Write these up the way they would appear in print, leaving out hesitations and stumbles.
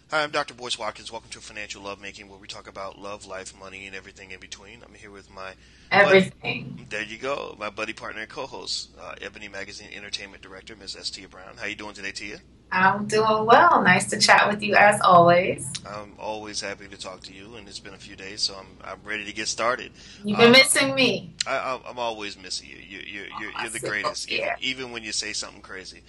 Hi, I'm Dr. Boyce Watkins. Welcome to Financial Lovemaking, where we talk about love, life, money, and everything in between. I'm here with my buddy. Everything. There you go, my buddy, partner, and co-host, Ebony Magazine Entertainment Director, Ms. S. Tia Brown. How you doing today, Tia? I'm doing well. Nice to chat with you as always. I'm always happy to talk to you, and it's been a few days, so I'm ready to get started. You've been Um, missing me. I'm always missing you. You're I the signal greatest, here. even when you say something crazy.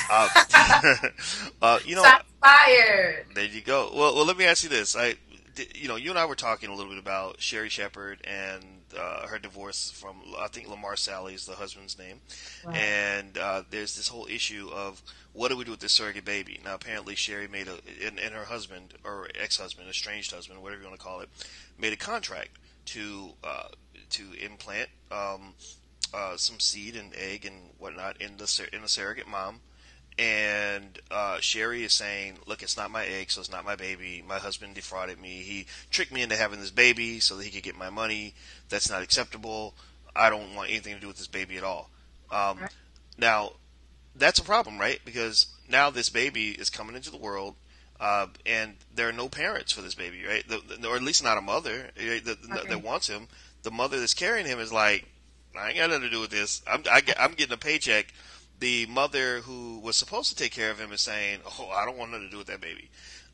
Uh, you know, Shots fired. there you go. Well, let me ask you this. You and I were talking a little bit about Sherri Shepherd and her divorce from, I think, Lamar Sally is the husband's name, Right. and there's this whole issue of what do we do with this surrogate baby? Now, apparently, Sherri made and her husband or ex-husband, estranged husband, whatever you want to call it, made a contract to implant some seed and egg and whatnot in the surrogate mom, and Sherri is saying, "Look, it's not my egg, so it's not my baby. My husband defrauded me. He tricked me into having this baby so that he could get my money. That's not acceptable. I don't want anything to do with this baby at all." Um, Right. Now, that's a problem, right? Because now this baby is coming into the world, and there are no parents for this baby, right? Or at least not a mother, right, that Okay. wants him. The mother that's carrying him is like, I ain't got nothing to do with this. I'm getting a paycheck. The mother who was supposed to take care of him is saying, "Oh, I don't want nothing to do with that baby."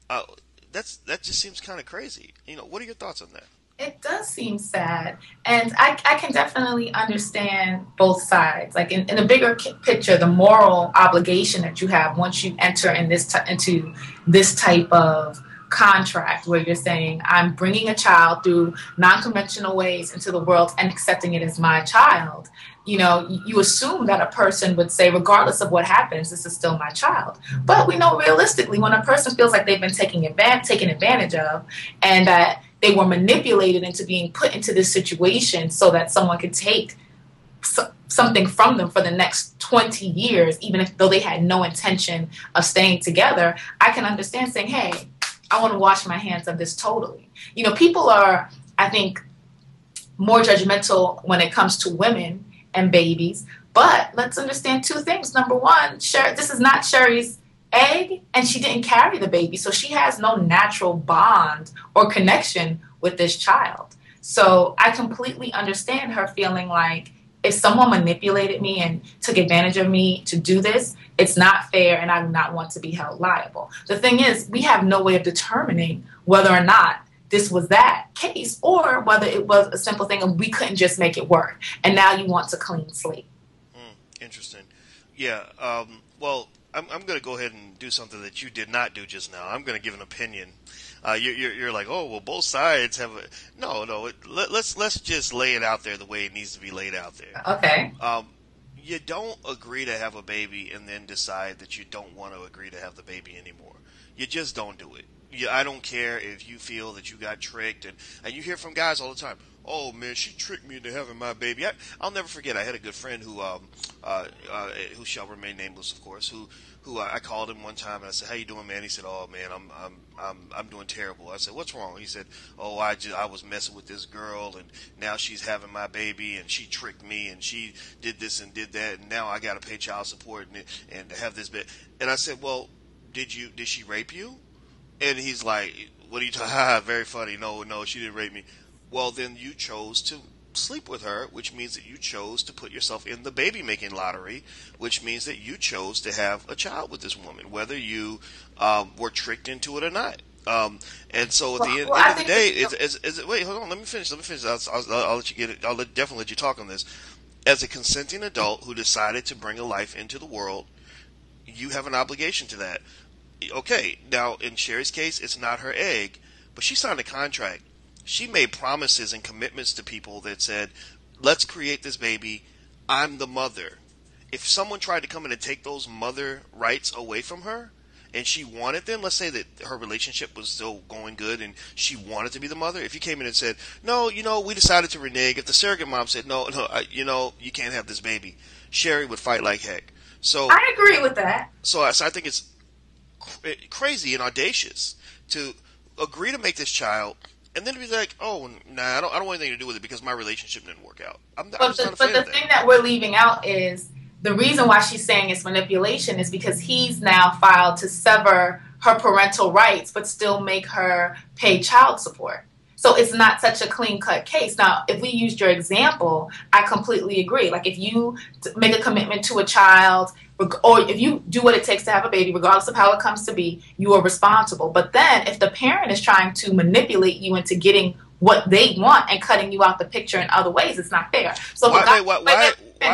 Uh, that just seems kind of crazy. What are your thoughts on that? It does seem sad. And I can definitely understand both sides. Like in a bigger picture, the moral obligation that you have once you enter into this type of contract where you're saying, I'm bringing a child through non-conventional ways into the world and accepting it as my child. You assume that a person would say, regardless of what happens, this is still my child. But we know realistically, when a person feels like they've been taken advantage of, and that they were manipulated into being put into this situation so that someone could take something from them for the next 20 years, even if though they had no intention of staying together, I can understand saying, hey, I want to wash my hands of this totally. People are, I think, more judgmental when it comes to women and babies. But let's understand two things. Number one, this is not Sherri's egg, and she didn't carry the baby, so she has no natural bond or connection with this child. So I completely understand her feeling like if someone manipulated me and took advantage of me to do this, it's not fair and I do not want to be held liable. The thing is, we have no way of determining whether or not this was that case or whether it was a simple thing and we couldn't just make it work. And now you want a clean slate. Interesting. Yeah. Well, I'm going to go ahead and do something that you did not do just now. I'm going to give an opinion. You're like, oh, well, both sides have a no, no. Let's just lay it out there the way it needs to be laid out there. Okay. You don't agree to have a baby and then decide that you don't want to agree to have the baby anymore. You just don't do it. I don't care if you feel that you got tricked, and you hear from guys all the time. Oh man, she tricked me into having my baby. I'll never forget. I had a good friend who shall remain nameless, of course. Who I called him one time and I said, "How you doing, man?" He said, "Oh man, I'm doing terrible." I said, "What's wrong?" He said, "Oh, I was messing with this girl and now she's having my baby and she tricked me and she did this and did that and now I got to pay child support and have this bit." And I said, "Well, did she rape you?" And he's like, "What are you talking?" Very funny. No, no, she didn't rape me. Well, then you chose to sleep with her, which means that you chose to put yourself in the baby making lottery, which means that you chose to have a child with this woman, whether you were tricked into it or not. And so at the Well, end I of the think day, wait, hold on, let me finish. I'll let you get it. Definitely let you talk on this. As a consenting adult who decided to bring a life into the world, you have an obligation to that. Okay, now in Sherri's case, it's not her egg, but she signed a contract. She made promises and commitments to people that said, let's create this baby. I'm the mother. If someone tried to come in and take those mother rights away from her, and she wanted them, let's say that her relationship was still going good and she wanted to be the mother. If you came in and said, no, we decided to renege. If the surrogate mom said, no, no, you can't have this baby, Sherri would fight like heck. So, I agree with that. so I think it's crazy and audacious to agree to make this child and then to be like, oh, nah, I don't want anything to do with it because my relationship didn't work out. I'm But just not a but fan the of that. thing that we're leaving out is the reason why she's saying it's manipulation is because he's now filed to sever her parental rights, but still make her pay child support. So it's not such a clean-cut case. Now, if we used your example, I completely agree. Like if you make a commitment to a child, or if you do what it takes to have a baby, regardless of how it comes to be, you are responsible. But then if the parent is trying to manipulate you into getting what they want and cutting you out the picture in other ways, it's not fair. So why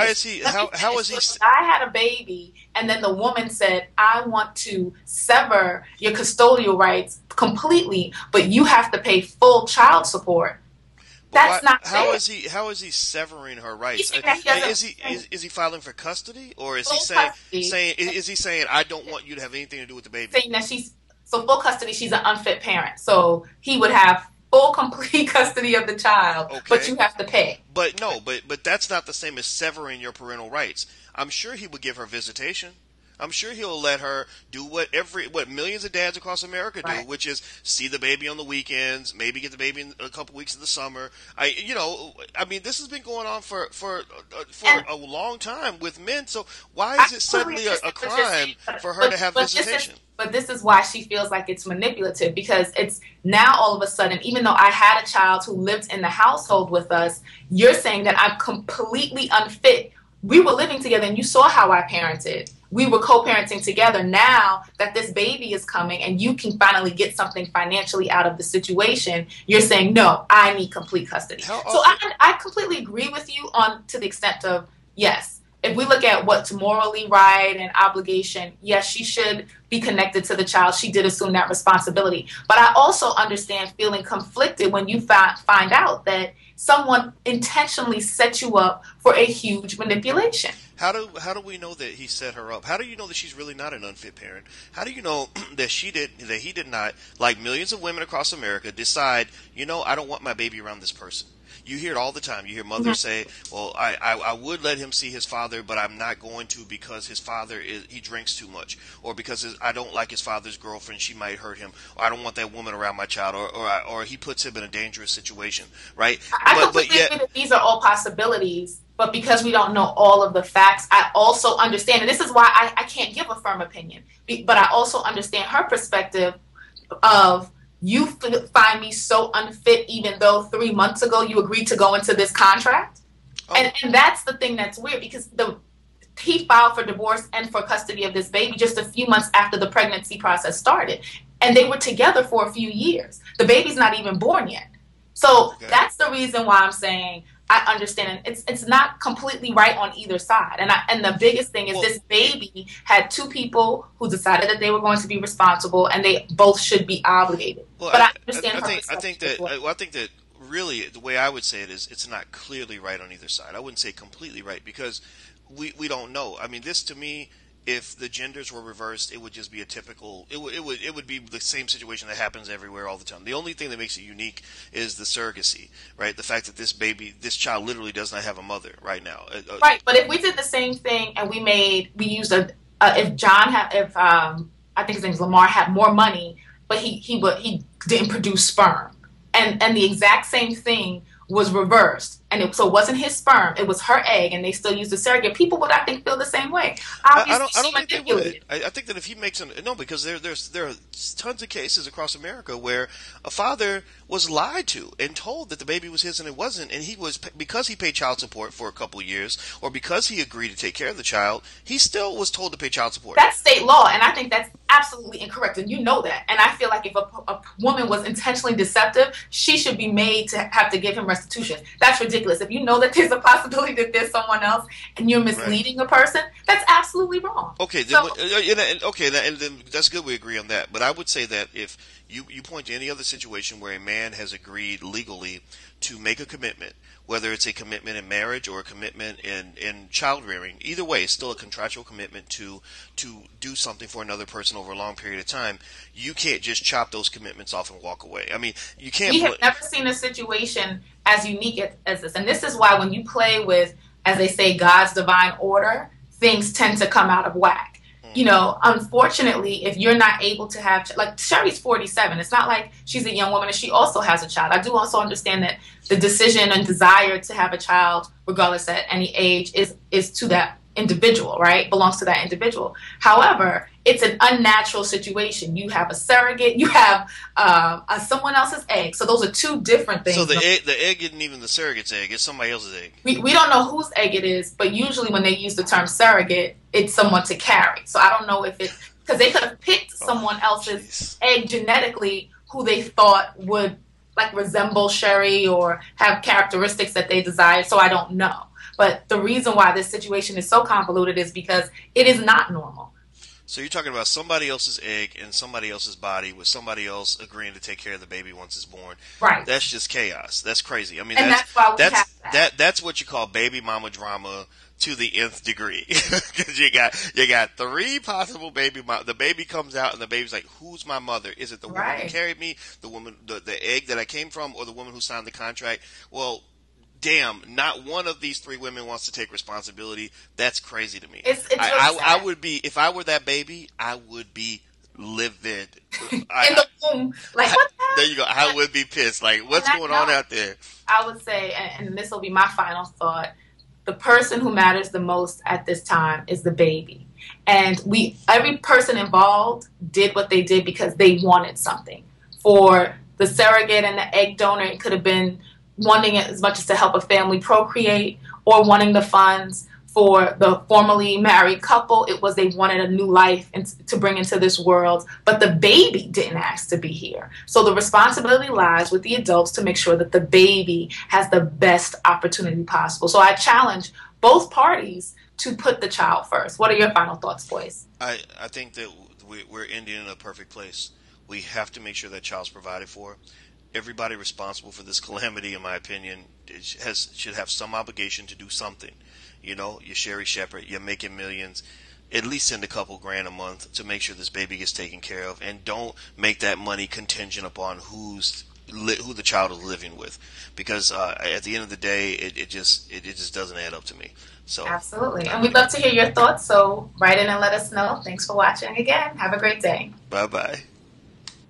is he? How is he? So I had a baby, and then the woman said, "I want to sever your custodial rights completely, but you have to pay full child support." That's not fair. How is he severing her rights? Is he filing for custody, or is he saying I don't want you to have anything to do with the baby? Saying that full custody, she's an unfit parent, so he would have full complete custody of the child, okay, but you have to pay. But that's not the same as severing your parental rights. I'm sure he would give her visitation. I'm sure he'll let her do what millions of dads across America do, right, which is see the baby on the weekends, maybe get the baby in a couple weeks in the summer. This has been going on for a long time with men. So why is it suddenly a crime for her to have visitation? But this is why she feels like it's manipulative, because it's now all of a sudden, even though I had a child who lived in the household with us, you're saying that I'm completely unfit. We were living together and you saw how I parented. We were co-parenting together. Now that this baby is coming and you can finally get something financially out of the situation, you're saying, no, I need complete custody. So I completely agree with you to the extent of, yes, if we look at what's morally right and obligation, yes, she should be connected to the child. She did assume that responsibility. But I also understand feeling conflicted when you find out that someone intentionally set you up for a huge manipulation. How do we know that he set her up? How do you know that she's really not an unfit parent? How do you know that he did not, like millions of women across America, decide, I don't want my baby around this person? You hear it all the time. You hear mothers say, well, I would let him see his father, but I'm not going to because his father, he drinks too much, or because I don't like his father's girlfriend, she might hurt him, or I don't want that woman around my child, or he puts him in a dangerous situation, right? I completely agree that these are all possibilities, but because we don't know all of the facts, I also understand, and this is why I can't give a firm opinion, but I also understand her perspective of, you find me so unfit even though 3 months ago you agreed to go into this contract? Oh. And that's the thing that's weird, because he filed for divorce and for custody of this baby just a few months after the pregnancy process started. And they were together for a few years. The baby's not even born yet. So that's the reason why I'm saying I understand. It's not completely right on either side. And the biggest thing is this baby had two people who decided that they were going to be responsible, and they both should be obligated. Well, but I understand. I think that really the way I would say it is it's not clearly right on either side. I wouldn't say completely right, because we don't know. I mean, this to me, if the genders were reversed, it would just be a typical. It would be the same situation that happens everywhere all the time. The only thing that makes it unique is the surrogacy, right? The fact that this child literally does not have a mother right now. Right, but if we did the same thing and we used if I think his name is Lamar, had more money, but he didn't produce sperm, and the exact same thing was reversed, and so it wasn't his sperm, it was her egg, and they still used the surrogate, people would, I think, feel the same way. Obviously, I don't think they would. I think that if he makes because there are tons of cases across America where a father was lied to and told that the baby was his and it wasn't, and because he paid child support for a couple of years, or because he agreed to take care of the child, he still was told to pay child support. That's state law, and I think that's absolutely incorrect, and you know that. And I feel like if a woman was intentionally deceptive, she should be made to have to give him restitution. That's ridiculous. If you know that there's a possibility that there's someone else and you're misleading a person, that's absolutely wrong. Okay, and then that's good. We agree on that. But I would say that if you point to any other situation where a man has agreed legally to make a commitment, whether it's a commitment in marriage or a commitment in child rearing, either way, it's still a contractual commitment to do something for another person over a long period of time. You can't just chop those commitments off and walk away. I mean, you can't. We have never seen a situation as unique as this. And this is why when you play with, as they say, God's divine order, things tend to come out of whack. Unfortunately, if you're not able to have, like Sherri's 47, it's not like she's a young woman and she also has a child. I do also understand that the decision and desire to have a child, regardless at any age, is to that individual, right? Belongs to that individual. However, it's an unnatural situation. You have a surrogate, you have someone else's egg. So those are two different things. So the egg isn't even the surrogate's egg; it's somebody else's egg. We don't know whose egg it is, but usually when they use the term surrogate, it's someone to carry. So I don't know if it's because they could have picked someone else's egg genetically who they thought would like resemble Sherri or have characteristics that they desired. So I don't know. But the reason why this situation is so convoluted is because it is not normal. So you're talking about somebody else's egg in somebody else's body with somebody else agreeing to take care of the baby once it's born. Right. That's just chaos. That's crazy. I mean, and that's why we have that. That's what you call baby mama drama to the nth degree. Because you got three possible baby mom. The baby comes out and the baby's like, who's my mother? Is it the woman who carried me, the woman, the egg that I came from, or the woman who signed the contract? Well, damn, not one of these three women wants to take responsibility. That's crazy to me. It's I would be, if I were that baby, I would be livid. In the womb. Like, what the hell? There you go. I would be pissed. Like, what's going on out there? I would say, and this will be my final thought, the person who matters the most at this time is the baby. And every person involved did what they did because they wanted something. For the surrogate and the egg donor, it could have been wanting it as much as to help a family procreate or wanting the funds. For the formerly married couple, it was they wanted a new life to bring into this world, but the baby didn't ask to be here. So the responsibility lies with the adults to make sure that the baby has the best opportunity possible. So I challenge both parties to put the child first. What are your final thoughts, Boyce? I think that we're ending in a perfect place. We have to make sure that child's provided for. Everybody responsible for this calamity, in my opinion, should have some obligation to do something. You know, you're Sherri Shepherd, you're making millions. At least send a couple grand a month to make sure this baby gets taken care of, and don't make that money contingent upon who the child is living with, because at the end of the day, it just doesn't add up to me. So absolutely, and we'd love to hear your thoughts. So write in and let us know. Thanks for watching again. Have a great day. Bye bye.